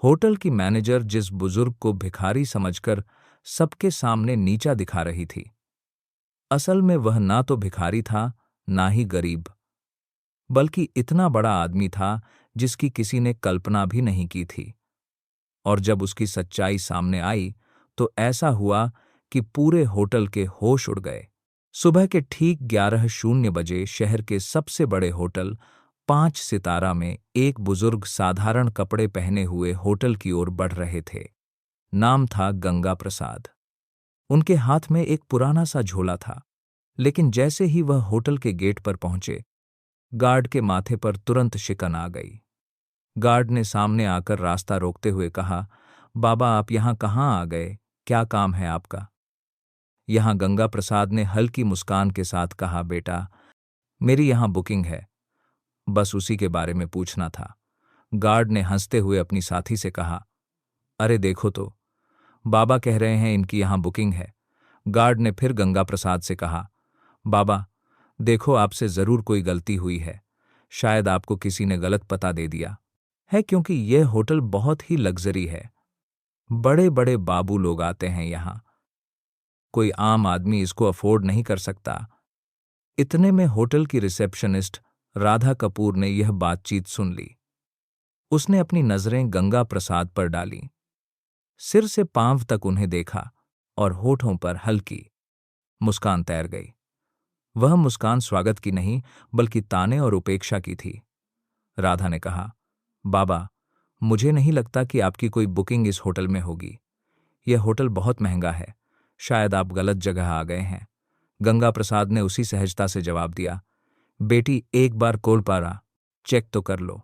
Hotel की manager जिस बुजुर्ग को भिखारी समझकर सबके सामने नीचा दिखा रही थी, असल में वह ना तो भिखारी था ना ही गरीब, बल्कि इतना बड़ा आदमी था जिसकी किसी ने कल्पना भी नहीं की थी। और जब उसकी सच्चाई सामने आई तो ऐसा हुआ कि पूरे होटल के होश उड़ गए। सुबह के ठीक 11:00 शहर के सबसे बड़े होटल 5 सितारा में एक बुजुर्ग साधारण कपड़े पहने हुए होटल की ओर बढ़ रहे थे। नाम था गंगा प्रसाद। उनके हाथ में एक पुराना सा झोला था, लेकिन जैसे ही वह होटल के गेट पर पहुंचे, गार्ड के माथे पर तुरंत शिकन आ गई। गार्ड ने सामने आकर रास्ता रोकते हुए कहा, बाबा आप यहाँ कहाँ आ गए, क्या काम है आपका? यहाँ गंगा प्रसाद ने हल्की मुस्कान के साथ कहा, बेटा मेरी यहाँ बुकिंग है, बस उसी के बारे में पूछना था। गार्ड ने हंसते हुए अपनी साथी से कहा, अरे देखो तो, बाबा कह रहे हैं इनकी यहाँ बुकिंग है। गार्ड ने फिर गंगा प्रसाद से कहा, बाबा देखो आपसे जरूर कोई गलती हुई है, शायद आपको किसी ने गलत पता दे दिया है, क्योंकि यह होटल बहुत ही लग्जरी है। बड़े बड़े बाबू लोग आते हैं यहाँ, कोई आम आदमी इसको अफोर्ड नहीं कर सकता। इतने में होटल की रिसेप्शनिस्ट राधा कपूर ने यह बातचीत सुन ली। उसने अपनी नजरें गंगा प्रसाद पर डाली, सिर से पांव तक उन्हें देखा और होठों पर हल्की मुस्कान तैर गई। वह मुस्कान स्वागत की नहीं बल्कि ताने और उपेक्षा की थी। राधा ने कहा, बाबा मुझे नहीं लगता कि आपकी कोई बुकिंग इस होटल में होगी। यह होटल बहुत महंगा है, शायद आप गलत जगह आ गए हैं। गंगा प्रसाद ने उसी सहजता से जवाब दिया, बेटी एक बार कोलपारा चेक तो कर लो,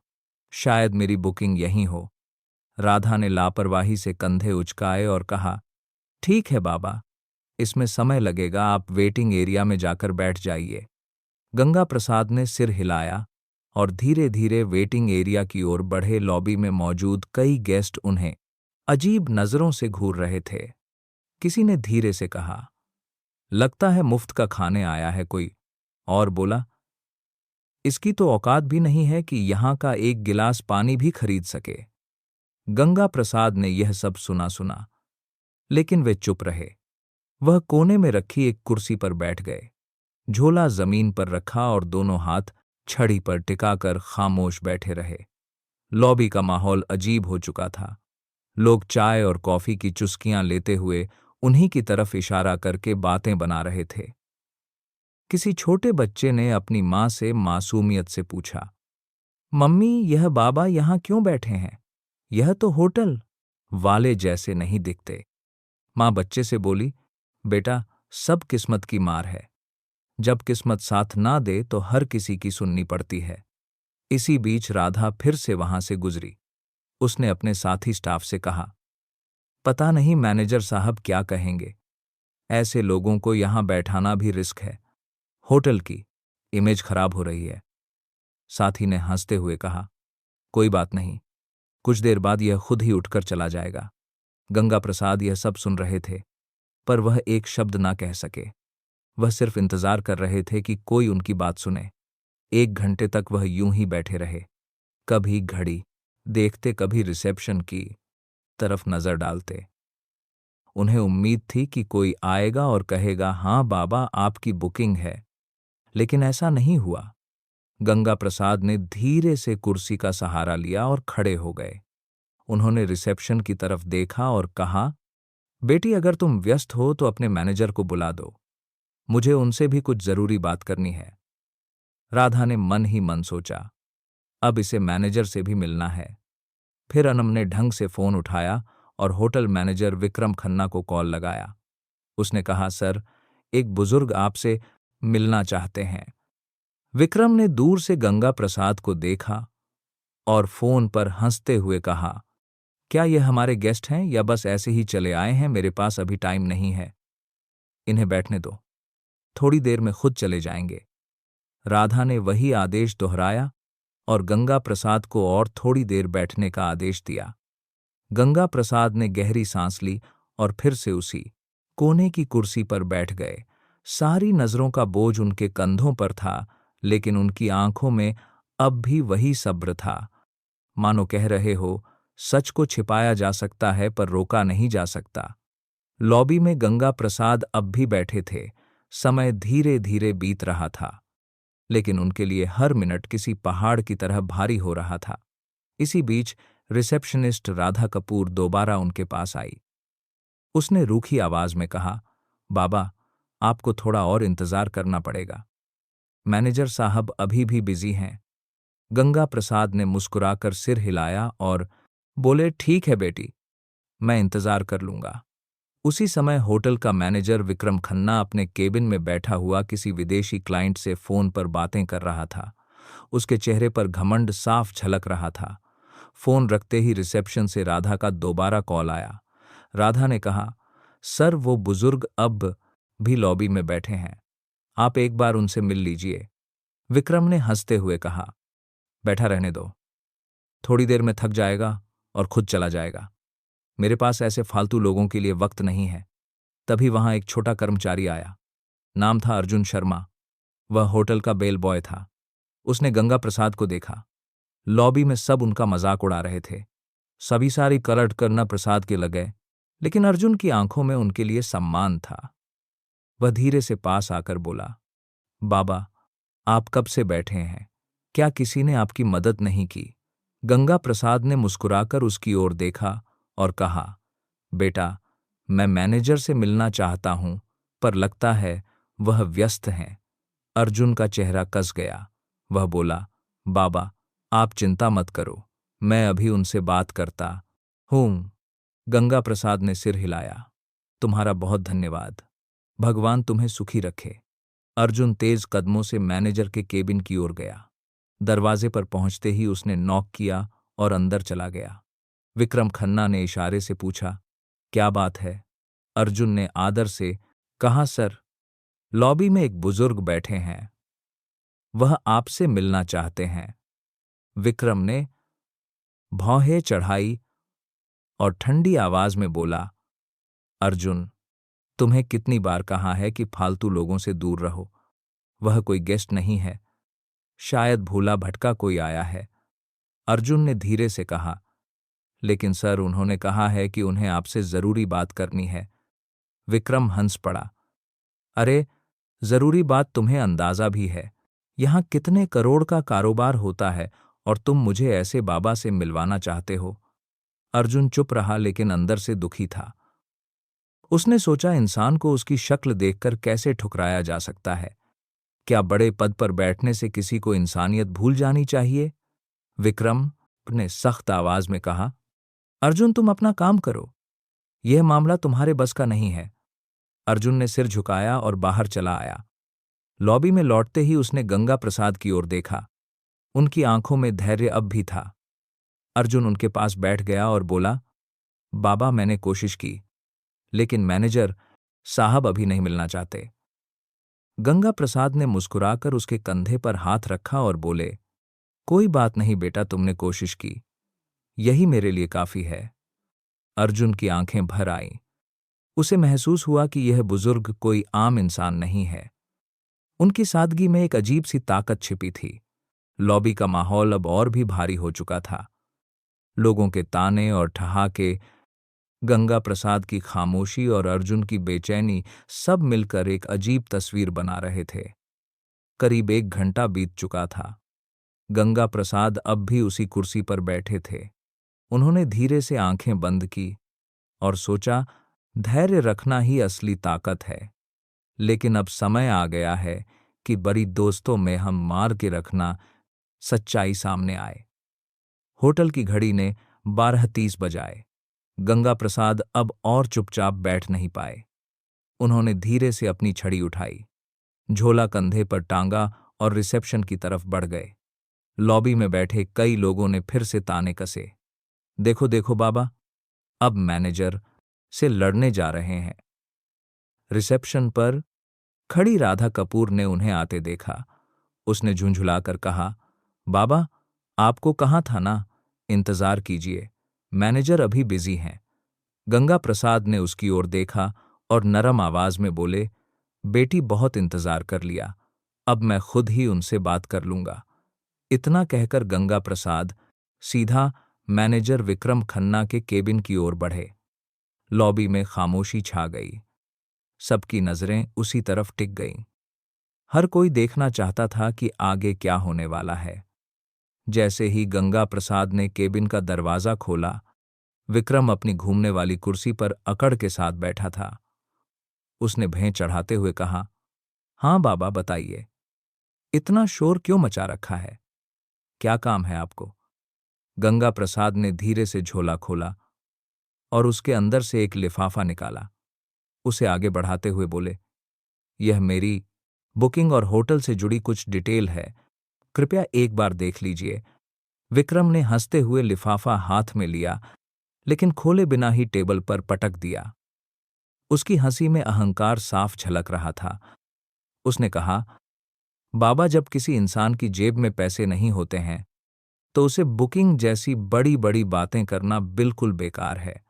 शायद मेरी बुकिंग यहीं हो। राधा ने लापरवाही से कंधे उचकाए और कहा, ठीक है बाबा, इसमें समय लगेगा, आप वेटिंग एरिया में जाकर बैठ जाइए। गंगा प्रसाद ने सिर हिलाया और धीरे धीरे वेटिंग एरिया की ओर बढ़े। लॉबी में मौजूद कई गेस्ट उन्हें अजीब नजरों से घूर रहे थे। किसी ने धीरे से कहा, लगता है मुफ्त का खाने आया है कोई, और बोला, इसकी तो औकात भी नहीं है कि यहां का एक गिलास पानी भी खरीद सके। गंगा प्रसाद ने यह सब सुना, लेकिन वे चुप रहे। वह कोने में रखी एक कुर्सी पर बैठ गए, झोला जमीन पर रखा और दोनों हाथ छड़ी पर टिकाकर खामोश बैठे रहे। लॉबी का माहौल अजीब हो चुका था। लोग चाय और कॉफी की चुस्कियां लेते हुए उन्हीं की तरफ इशारा करके बातें बना रहे थे। किसी छोटे बच्चे ने अपनी मां से मासूमियत से पूछा, मम्मी यह बाबा यहां क्यों बैठे हैं? यह तो होटल वाले जैसे नहीं दिखते। मां बच्चे से बोली, बेटा सब किस्मत की मार है, जब किस्मत साथ ना दे तो हर किसी की सुननी पड़ती है। इसी बीच राधा फिर से वहां से गुजरी। उसने अपने साथी स्टाफ से कहा, पता नहीं मैनेजर साहब क्या कहेंगे, ऐसे लोगों को यहां बैठाना भी रिस्क है, होटल की इमेज खराब हो रही है। साथी ने हंसते हुए कहा, कोई बात नहीं, कुछ देर बाद यह खुद ही उठकर चला जाएगा। गंगा प्रसाद यह सब सुन रहे थे, पर वह एक शब्द ना कह सके। वह सिर्फ इंतजार कर रहे थे कि कोई उनकी बात सुने। 1 घंटे तक वह यूं ही बैठे रहे, कभी घड़ी देखते, कभी रिसेप्शन की तरफ नजर डालते। उन्हें उम्मीद थी कि कोई आएगा और कहेगा, हाँ बाबा आपकी बुकिंग है, लेकिन ऐसा नहीं हुआ। गंगा प्रसाद ने धीरे से कुर्सी का सहारा लिया और खड़े हो गए। उन्होंने रिसेप्शन की तरफ देखा और कहा, बेटी अगर तुम व्यस्त हो तो अपने मैनेजर को बुला दो, मुझे उनसे भी कुछ जरूरी बात करनी है। राधा ने मन ही मन सोचा, अब इसे मैनेजर से भी मिलना है। फिर अनम ने ढंग से फोन उठाया और होटल मैनेजर विक्रम खन्ना को कॉल लगाया। उसने कहा, सर एक बुजुर्ग आपसे मिलना चाहते हैं। विक्रम ने दूर से गंगा प्रसाद को देखा और फोन पर हंसते हुए कहा, क्या यह हमारे गेस्ट हैं या बस ऐसे ही चले आए हैं? मेरे पास अभी टाइम नहीं है, इन्हें बैठने दो, थोड़ी देर में खुद चले जाएंगे। राधा ने वही आदेश दोहराया और गंगा प्रसाद को और थोड़ी देर बैठने का आदेश दिया। गंगा प्रसाद ने गहरी सांस ली और फिर से उसी कोने की कुर्सी पर बैठ गए। सारी नजरों का बोझ उनके कंधों पर था, लेकिन उनकी आंखों में अब भी वही सब्र था, मानो कह रहे हो, सच को छिपाया जा सकता है पर रोका नहीं जा सकता। लॉबी में गंगा प्रसाद अब भी बैठे थे। समय धीरे धीरे बीत रहा था, लेकिन उनके लिए हर मिनट किसी पहाड़ की तरह भारी हो रहा था। इसी बीच रिसेप्शनिस्ट राधा कपूर दोबारा उनके पास आई। उसने रूखी आवाज में कहा, बाबा, आपको थोड़ा और इंतजार करना पड़ेगा। मैनेजर साहब अभी भी बिजी हैं। गंगा प्रसाद ने मुस्कुराकर सिर हिलाया और बोले, ठीक है बेटी, मैं इंतजार कर लूंगा। उसी समय होटल का मैनेजर विक्रम खन्ना अपने केबिन में बैठा हुआ किसी विदेशी क्लाइंट से फोन पर बातें कर रहा था। उसके चेहरे पर घमंड साफ झलक रहा था। फोन रखते ही रिसेप्शन से राधा का दोबारा कॉल आया। राधा ने कहा, सर, वो बुजुर्ग अब भी लॉबी में बैठे हैं, आप एक बार उनसे मिल लीजिए। विक्रम ने हंसते हुए कहा, बैठा रहने दो, थोड़ी देर में थक जाएगा और खुद चला जाएगा। मेरे पास ऐसे फालतू लोगों के लिए वक्त नहीं है। तभी वहां एक छोटा कर्मचारी आया। नाम था अर्जुन शर्मा। वह होटल का बेल बॉय था। उसने गंगा प्रसाद को देखा। लॉबी में सब उनका मजाक उड़ा रहे थे। सभी सारी कलट करना प्रसाद के लगे, लेकिन अर्जुन की आंखों में उनके लिए सम्मान था। वह धीरे से पास आकर बोला, बाबा, आप कब से बैठे हैं? क्या किसी ने आपकी मदद नहीं की? गंगा प्रसाद ने मुस्कुराकर उसकी ओर देखा और कहा, बेटा, मैं मैनेजर से मिलना चाहता हूं, पर लगता है वह व्यस्त हैं। अर्जुन का चेहरा कस गया। वह बोला, बाबा, आप चिंता मत करो, मैं अभी उनसे बात करता हूं। गंगा प्रसाद ने सिर हिलाया। तुम्हारा बहुत धन्यवाद। भगवान तुम्हें सुखी रखे। अर्जुन तेज कदमों से मैनेजर के केबिन की ओर गया। दरवाजे पर पहुंचते ही उसने नॉक किया और अंदर चला गया। विक्रम खन्ना ने इशारे से पूछा, क्या बात है? अर्जुन ने आदर से कहा, सर, लॉबी में एक बुजुर्ग बैठे हैं, वह आपसे मिलना चाहते हैं। विक्रम ने भौहें चढ़ाई और ठंडी आवाज में बोला, अर्जुन, तुम्हें कितनी बार कहा है कि फालतू लोगों से दूर रहो। वह कोई गेस्ट नहीं है, शायद भूला भटका कोई आया है। अर्जुन ने धीरे से कहा, लेकिन सर, उन्होंने कहा है कि उन्हें आपसे जरूरी बात करनी है। विक्रम हंस पड़ा, अरे, जरूरी बात तुम्हें अंदाजा भी है। यहां कितने करोड़ का कारोबार होता है और तुम मुझे ऐसे बाबा से मिलवाना चाहते हो? अर्जुन चुप रहा, लेकिन अंदर से दुखी था। उसने सोचा, इंसान को उसकी शक्ल देखकर कैसे ठुकराया जा सकता है? क्या बड़े पद पर बैठने से किसी को इंसानियत भूल जानी चाहिए? विक्रम ने सख्त आवाज में कहा, अर्जुन, तुम अपना काम करो, यह मामला तुम्हारे बस का नहीं है। अर्जुन ने सिर झुकाया और बाहर चला आया। लॉबी में लौटते ही उसने गंगा प्रसाद की ओर देखा। उनकी आंखों में धैर्य अब भी था। अर्जुन उनके पास बैठ गया और बोला, बाबा, मैंने कोशिश की, लेकिन मैनेजर साहब अभी नहीं मिलना चाहते। गंगा प्रसाद ने मुस्कुराकर उसके कंधे पर हाथ रखा और बोले, कोई बात नहीं बेटा, तुमने कोशिश की, यही मेरे लिए काफी है। अर्जुन की आंखें भर आईं। उसे महसूस हुआ कि यह बुजुर्ग कोई आम इंसान नहीं है। उनकी सादगी में एक अजीब सी ताकत छिपी थी। लॉबी का माहौल अब और भी भारी हो चुका था। लोगों के ताने और ठहाके, गंगा प्रसाद की खामोशी और अर्जुन की बेचैनी सब मिलकर एक अजीब तस्वीर बना रहे थे। करीब 1 घंटा बीत चुका था। गंगा प्रसाद अब भी उसी कुर्सी पर बैठे थे। उन्होंने धीरे से आंखें बंद की और सोचा, धैर्य रखना ही असली ताकत है। लेकिन अब समय आ गया है कि बड़ी दोस्तों में हम मार के रखना सच्चाई सामने आए। होटल की घड़ी ने 12:30 बजाए। गंगा प्रसाद अब और चुपचाप बैठ नहीं पाए। उन्होंने धीरे से अपनी छड़ी उठाई, झोला कंधे पर टांगा और रिसेप्शन की तरफ बढ़ गए। लॉबी में बैठे कई लोगों ने फिर से ताने कसे, देखो देखो बाबा, अब मैनेजर से लड़ने जा रहे हैं। रिसेप्शन पर खड़ी राधा कपूर ने उन्हें आते देखा। उसने झुंझुलाकर कहा, बाबा, आपको कहा था ना, इंतजार कीजिए, मैनेजर अभी बिजी हैं। गंगा प्रसाद ने उसकी ओर देखा और नरम आवाज में बोले, बेटी, बहुत इंतजार कर लिया, अब मैं खुद ही उनसे बात कर लूंगा। इतना कहकर गंगा प्रसाद सीधा मैनेजर विक्रम खन्ना के केबिन की ओर बढ़े। लॉबी में खामोशी छा गई। सबकी नजरें उसी तरफ टिक गईं। हर कोई देखना चाहता था कि आगे क्या होने वाला है। जैसे ही गंगा प्रसाद ने केबिन का दरवाजा खोला, विक्रम अपनी घूमने वाली कुर्सी पर अकड़ के साथ बैठा था। उसने भें चढ़ाते हुए कहा, हाँ बाबा, बताइए, इतना शोर क्यों मचा रखा है? क्या काम है आपको? गंगा प्रसाद ने धीरे से झोला खोला और उसके अंदर से एक लिफाफा निकाला। उसे आगे बढ़ाते हुए बोले, यह मेरी बुकिंग और होटल से जुड़ी कुछ डिटेल है, कृपया एक बार देख लीजिए। विक्रम ने हंसते हुए लिफाफा हाथ में लिया, लेकिन खोले बिना ही टेबल पर पटक दिया। उसकी हंसी में अहंकार साफ झलक रहा था। उसने कहा, बाबा, जब किसी इंसान की जेब में पैसे नहीं होते हैं तो उसे बुकिंग जैसी बड़ी बड़ी बातें करना बिल्कुल बेकार है।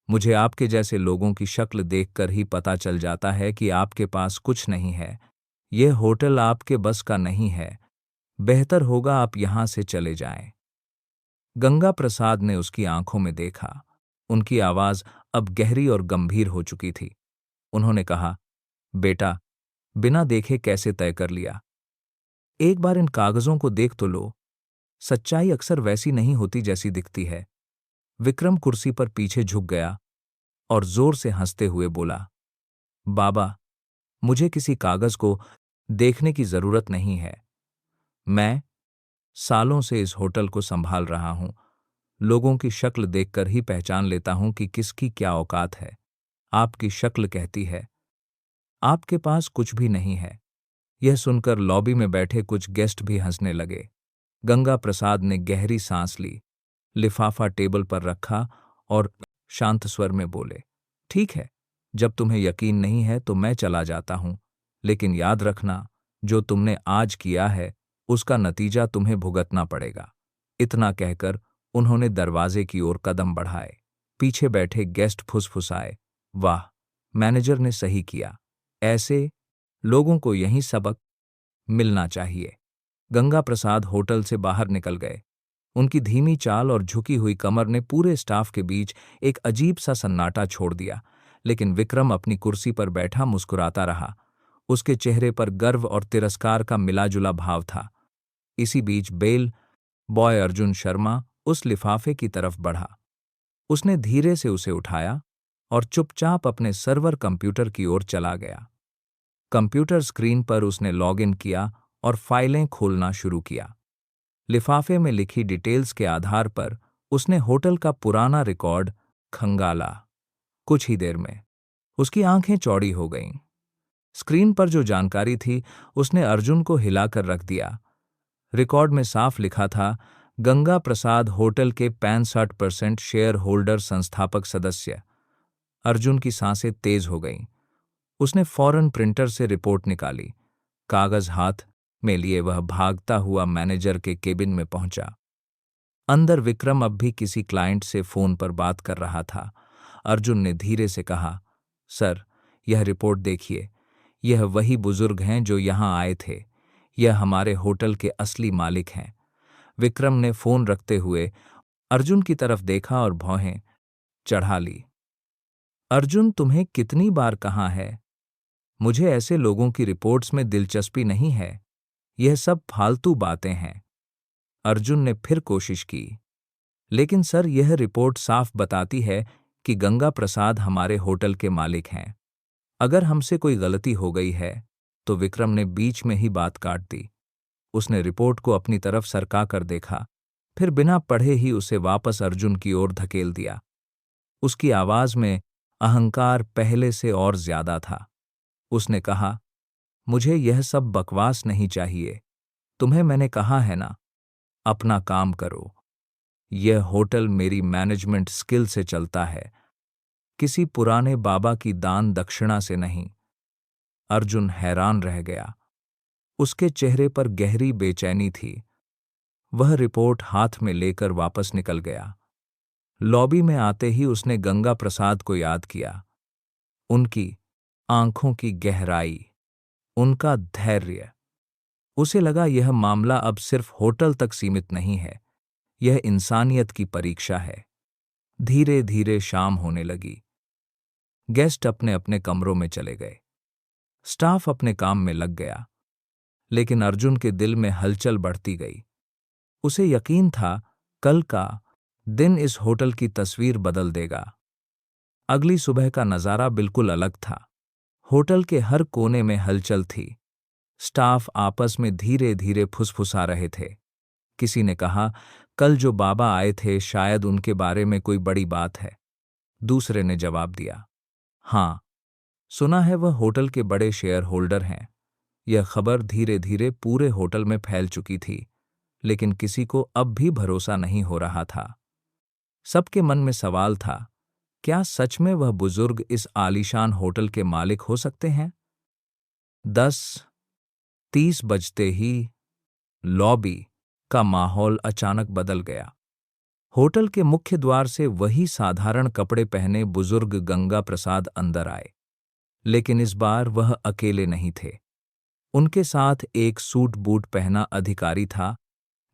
मुझे आपके जैसे लोगों की शक्ल देखकर ही पता चल जाता है कि आपके पास कुछ नहीं है। यह होटल आपके बस का नहीं है। बेहतर होगा आप यहां से चले जाएं। गंगा प्रसाद ने उसकी आंखों में देखा। उनकी आवाज अब गहरी और गंभीर हो चुकी थी। उन्होंने कहा, बेटा, बिना देखे कैसे तय कर लिया? एक बार इन कागजों को देख तो लो। सच्चाई अक्सर वैसी नहीं होती जैसी दिखती है। विक्रम कुर्सी पर पीछे झुक गया और जोर से हंसते हुए बोला, बाबा, मुझे किसी कागज को देखने की जरूरत नहीं है। मैं सालों से इस होटल को संभाल रहा हूं। लोगों की शक्ल देखकर ही पहचान लेता हूं कि किसकी क्या औकात है। आपकी शक्ल कहती है आपके पास कुछ भी नहीं है। यह सुनकर लॉबी में बैठे कुछ गेस्ट भी हंसने लगे। गंगा प्रसाद ने गहरी सांस ली, लिफाफा टेबल पर रखा और शांत स्वर में बोले, ठीक है, जब तुम्हें यकीन नहीं है तो मैं चला जाता हूं, लेकिन याद रखना, जो तुमने आज किया है उसका नतीजा तुम्हें भुगतना पड़ेगा। इतना कहकर उन्होंने दरवाजे की ओर कदम बढ़ाए। पीछे बैठे गेस्ट फुसफुसाए, वाह, मैनेजर ने सही किया। ऐसे लोगों को यही सबक मिलना चाहिए। गंगा प्रसाद होटल से बाहर निकल गए। उनकी धीमी चाल और झुकी हुई कमर ने पूरे स्टाफ के बीच एक अजीब सा सन्नाटा छोड़ दिया, लेकिन विक्रम अपनी कुर्सी पर बैठा मुस्कुराता रहा। उसके चेहरे पर गर्व और तिरस्कार का मिलाजुला भाव था। इसी बीच बेल बॉय अर्जुन शर्मा उस लिफाफे की तरफ बढ़ा। उसने धीरे से उसे उठाया और चुपचाप अपने सर्वर कंप्यूटर की ओर चला गया। कंप्यूटर स्क्रीन पर उसने लॉगिन किया और फाइलें खोलना शुरू किया। लिफाफे में लिखी डिटेल्स के आधार पर उसने होटल का पुराना रिकॉर्ड खंगाला। कुछ ही देर में उसकी आंखें चौड़ी हो गईं। स्क्रीन पर जो जानकारी थी उसने अर्जुन को हिलाकर रख दिया। रिकॉर्ड में साफ लिखा था, गंगा प्रसाद होटल के 65% शेयर होल्डर संस्थापक सदस्य। अर्जुन की सांसें तेज हो गईं। उसने फौरन प्रिंटर से रिपोर्ट निकाली। कागज हाथ में लिए वह भागता हुआ मैनेजर के केबिन में पहुंचा। अंदर विक्रम अब भी किसी क्लाइंट से फोन पर बात कर रहा था। अर्जुन ने धीरे से कहा, सर, यह रिपोर्ट देखिए। यह वही बुजुर्ग हैं जो यहां आए थे। यह हमारे होटल के असली मालिक हैं। विक्रम ने फोन रखते हुए अर्जुन की तरफ देखा और भौहें चढ़ा ली। अर्जुन, तुम्हें कितनी बार कहा है, मुझे ऐसे लोगों की रिपोर्ट्स में दिलचस्पी नहीं है। यह सब फालतू बातें हैं। अर्जुन ने फिर कोशिश की, लेकिन सर, यह रिपोर्ट साफ बताती है कि गंगा प्रसाद हमारे होटल के मालिक हैं। अगर हमसे कोई गलती हो गई है तो विक्रम ने बीच में ही बात काट दी। उसने रिपोर्ट को अपनी तरफ सरका कर देखा, फिर बिना पढ़े ही उसे वापस अर्जुन की ओर धकेल दिया। उसकी आवाज में अहंकार पहले से और ज्यादा था। उसने कहा, मुझे यह सब बकवास नहीं चाहिए। तुम्हें मैंने कहा है ना, अपना काम करो। यह होटल मेरी मैनेजमेंट स्किल से चलता है, किसी पुराने बाबा की दान दक्षिणा से नहीं। अर्जुन हैरान रह गया। उसके चेहरे पर गहरी बेचैनी थी। वह रिपोर्ट हाथ में लेकर वापस निकल गया। लॉबी में आते ही उसने गंगा प्रसाद को याद किया। उनकी आंखों की गहराई, उनका धैर्य। उसे लगा यह मामला अब सिर्फ होटल तक सीमित नहीं है, यह इंसानियत की परीक्षा है। धीरे धीरे शाम होने लगी। गेस्ट अपने अपने कमरों में चले गए। स्टाफ अपने काम में लग गया। लेकिन अर्जुन के दिल में हलचल बढ़ती गई। उसे यकीन था कल का दिन इस होटल की तस्वीर बदल देगा। अगली सुबह का नज़ारा बिल्कुल अलग था। होटल के हर कोने में हलचल थी। स्टाफ आपस में धीरे धीरे फुसफुसा रहे थे। किसी ने कहा, कल जो बाबा आए थे शायद उनके बारे में कोई बड़ी बात है। दूसरे ने जवाब दिया, हाँ, सुना है वह होटल के बड़े शेयर होल्डर हैं। यह खबर धीरे धीरे पूरे होटल में फैल चुकी थी, लेकिन किसी को अब भी भरोसा नहीं हो रहा था। सबके मन में सवाल था, क्या सच में वह बुजुर्ग इस आलीशान होटल के मालिक हो सकते हैं? 10:30 बजते ही लॉबी का माहौल अचानक बदल गया। होटल के मुख्य द्वार से वही साधारण कपड़े पहने बुजुर्ग गंगा प्रसाद अंदर आए। लेकिन इस बार वह अकेले नहीं थे। उनके साथ एक सूट बूट पहना अधिकारी था,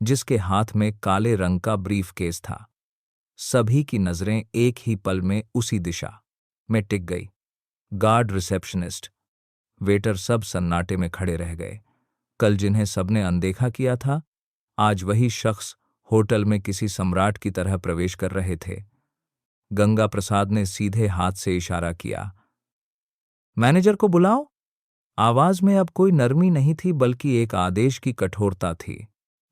जिसके हाथ में काले रंग का ब्रीफकेस था। सभी की नजरें एक ही पल में उसी दिशा में टिक गई। गार्ड, रिसेप्शनिस्ट, वेटर सब सन्नाटे में खड़े रह गए। कल जिन्हें सबने अनदेखा किया था, आज वही शख्स होटल में किसी सम्राट की तरह प्रवेश कर रहे थे। गंगा प्रसाद ने सीधे हाथ से इशारा किया, मैनेजर को बुलाओ। आवाज में अब कोई नरमी नहीं थी, बल्कि एक आदेश की कठोरता थी।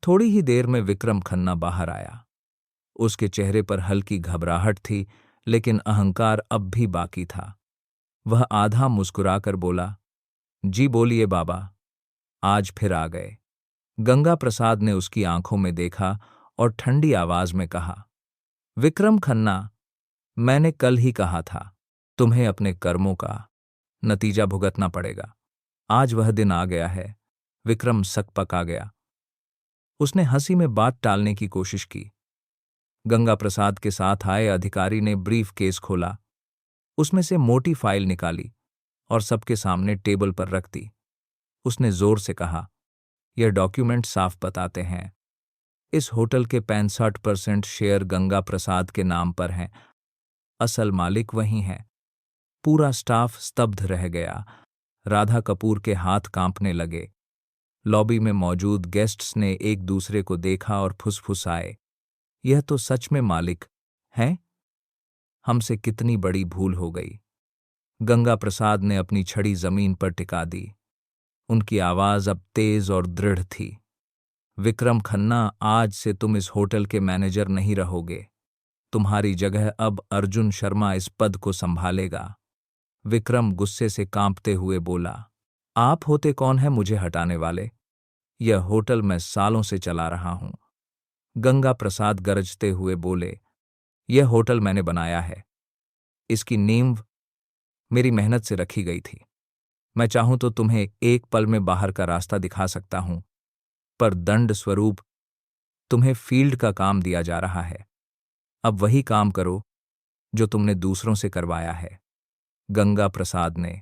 थोड़ी ही देर में विक्रम खन्ना बाहर आया। उसके चेहरे पर हल्की घबराहट थी, लेकिन अहंकार अब भी बाकी था। वह आधा मुस्कुराकर बोला, जी बोलिए बाबा, आज फिर आ गए। गंगा प्रसाद ने उसकी आंखों में देखा और ठंडी आवाज में कहा, विक्रम खन्ना, मैंने कल ही कहा था, तुम्हें अपने कर्मों का नतीजा भुगतना पड़ेगा। आज वह दिन आ गया है। विक्रम सकपका गया। उसने हंसी में बात टालने की कोशिश की। गंगा प्रसाद के साथ आए अधिकारी ने ब्रीफ केस खोला, उसमें से मोटी फाइल निकाली और सबके सामने टेबल पर रख दी। उसने जोर से कहा, यह डॉक्यूमेंट साफ बताते हैं, इस होटल के 65% शेयर गंगा प्रसाद के नाम पर हैं। असल मालिक वही हैं। पूरा स्टाफ स्तब्ध रह गया। राधा कपूर के हाथ कांपने लगे। लॉबी में मौजूद गेस्ट्स ने एक दूसरे को देखा और फुसफुसाए, यह तो सच में मालिक हैं? हमसे कितनी बड़ी भूल हो गई। गंगा प्रसाद ने अपनी छड़ी जमीन पर टिका दी। उनकी आवाज अब तेज और दृढ़ थी। विक्रम खन्ना, आज से तुम इस होटल के मैनेजर नहीं रहोगे। तुम्हारी जगह अब अर्जुन शर्मा इस पद को संभालेगा। विक्रम गुस्से से कांपते हुए बोला, आप होते कौन है मुझे हटाने वाले? यह होटल मैं सालों से चला रहा हूं। गंगा प्रसाद गरजते हुए बोले, यह होटल मैंने बनाया है। इसकी नींव मेरी मेहनत से रखी गई थी। मैं चाहूं तो तुम्हें एक पल में बाहर का रास्ता दिखा सकता हूं, पर दंड स्वरूप तुम्हें फील्ड का काम दिया जा रहा है। अब वही काम करो जो तुमने दूसरों से करवाया है। गंगा प्रसाद ने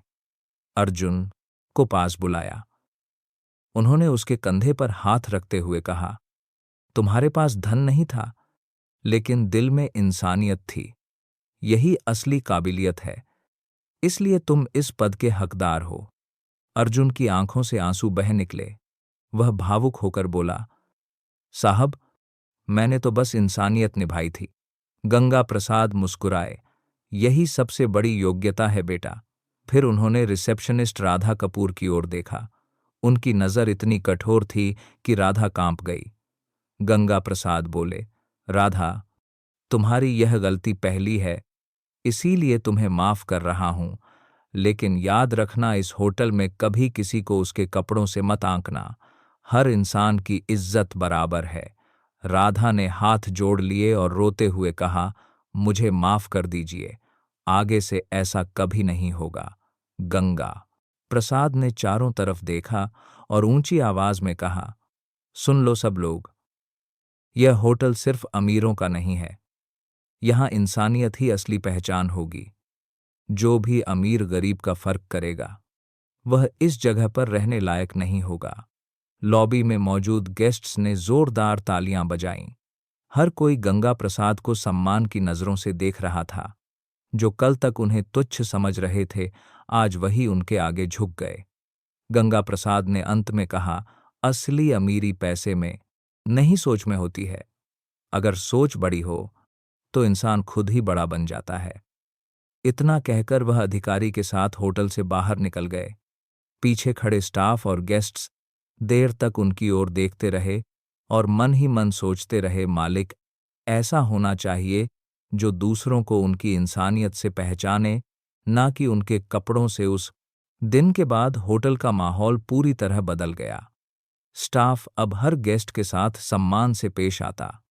अर्जुन को पास बुलाया। उन्होंने उसके कंधे पर हाथ रखते हुए कहा, तुम्हारे पास धन नहीं था, लेकिन दिल में इंसानियत थी। यही असली काबिलियत है। इसलिए तुम इस पद के हकदार हो। अर्जुन की आंखों से आंसू बह निकले। वह भावुक होकर बोला, साहब, मैंने तो बस इंसानियत निभाई थी। गंगा प्रसाद मुस्कुराए, यही सबसे बड़ी योग्यता है बेटा। फिर उन्होंने रिसेप्शनिस्ट राधा कपूर की ओर देखा। उनकी नजर इतनी कठोर थी कि राधा कांप गई। गंगा प्रसाद बोले, राधा, तुम्हारी यह गलती पहली है, इसीलिए तुम्हें माफ कर रहा हूं, लेकिन याद रखना, इस होटल में कभी किसी को उसके कपड़ों से मत आंकना। हर इंसान की इज्जत बराबर है। राधा ने हाथ जोड़ लिए और रोते हुए कहा, मुझे माफ कर दीजिए, आगे से ऐसा कभी नहीं होगा। गंगा प्रसाद ने चारों तरफ देखा और ऊंची आवाज में कहा, सुन लो सब लोग, यह होटल सिर्फ अमीरों का नहीं है। यहां इंसानियत ही असली पहचान होगी। जो भी अमीर गरीब का फर्क करेगा, वह इस जगह पर रहने लायक नहीं होगा। लॉबी में मौजूद गेस्ट्स ने जोरदार तालियां बजाईं। हर कोई गंगा प्रसाद को सम्मान की नज़रों से देख रहा था। जो कल तक उन्हें तुच्छ समझ रहे थे, आज वही उनके आगे झुक गए। गंगा प्रसाद ने अंत में कहा, असली अमीरी पैसे में नहीं, सोच में होती है। अगर सोच बड़ी हो तो इंसान खुद ही बड़ा बन जाता है। इतना कहकर वह अधिकारी के साथ होटल से बाहर निकल गए। पीछे खड़े स्टाफ और गेस्ट्स देर तक उनकी ओर देखते रहे और मन ही मन सोचते रहे, मालिक, ऐसा होना चाहिए जो दूसरों को उनकी इंसानियत से पहचाने, ना कि उनके कपड़ों से। उस दिन के बाद होटल का माहौल पूरी तरह बदल गया। स्टाफ अब हर गेस्ट के साथ सम्मान से पेश आता।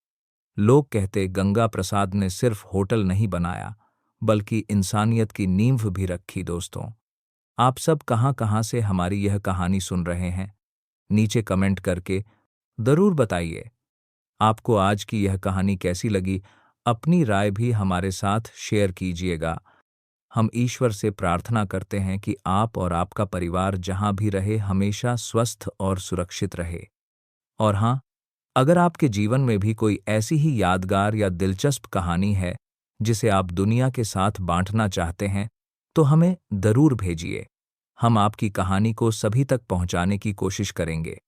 लोग कहते, गंगा प्रसाद ने सिर्फ होटल नहीं बनाया, बल्कि इंसानियत की नींव भी रखी। दोस्तों, आप सब कहाँ-कहाँ से हमारी यह कहानी सुन रहे हैं? नीचे कमेंट करके ज़रूर बताइए। आपको आज की यह कहानी कैसी लगी? अपनी राय भी हमारे साथ शेयर कीजिएगा। हम ईश्वर से प्रार्थना करते हैं कि आप और आपका परिवार जहां भी रहे, हमेशा स्वस्थ और सुरक्षित रहे। और हाँ, अगर आपके जीवन में भी कोई ऐसी ही यादगार या दिलचस्प कहानी है जिसे आप दुनिया के साथ बांटना चाहते हैं, तो हमें ज़रूर भेजिए। हम आपकी कहानी को सभी तक पहुंचाने की कोशिश करेंगे।